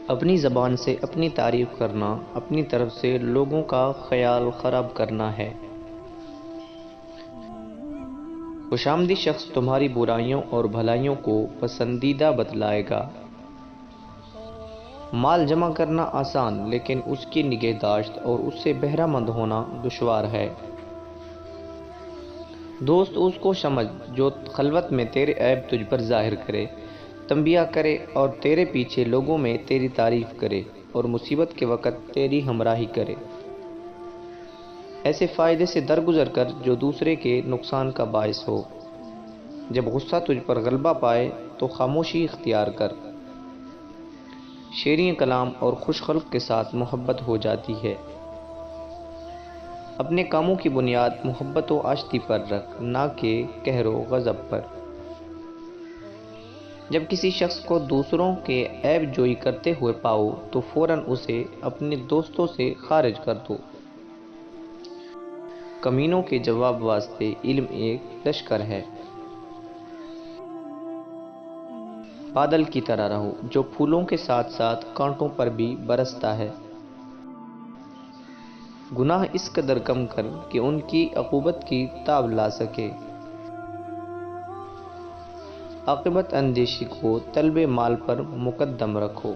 اپنی زبان سے اپنی تعریف کرنا اپنی طرف سے لوگوں کا خیال خراب کرنا ہے۔ خوشامدی شخص تمہاری برائیوں اور بھلائیوں کو پسندیدہ بتلائے گا۔ مال جمع کرنا آسان لیکن اس کی نگہداشت اور اس سے بہرہ مند ہونا دشوار ہے۔ دوست اس کو سمجھ جو خلوت میں تیرے عیب تجھ پر ظاہر کرے، تنبیہ کرے اور تیرے پیچھے لوگوں میں تیری تعریف کرے اور مصیبت کے وقت تیری ہمراہی کرے۔ ایسے فائدے سے درگزر کر جو دوسرے کے نقصان کا باعث ہو۔ جب غصہ تجھ پر غلبہ پائے تو خاموشی اختیار کر۔ شیریں کلام اور خوش خلق کے ساتھ محبت ہو جاتی ہے۔ اپنے کاموں کی بنیاد محبت و آشتی پر رکھ، نہ کہ قہر و غضب پر۔ جب کسی شخص کو دوسروں کے عیب جوئی کرتے ہوئے پاؤ تو فوراً اسے اپنے دوستوں سے خارج کر دو۔ کمینوں کے جواب واسطے علم ایک لشکر ہے۔ بادل کی طرح رہو جو پھولوں کے ساتھ ساتھ کانٹوں پر بھی برستا ہے۔ گناہ اس قدر کم کر کہ ان کی عقوبت کی تاب لا سکے۔ عاقبت اندیشی کو طلب مال پر مقدم رکھو۔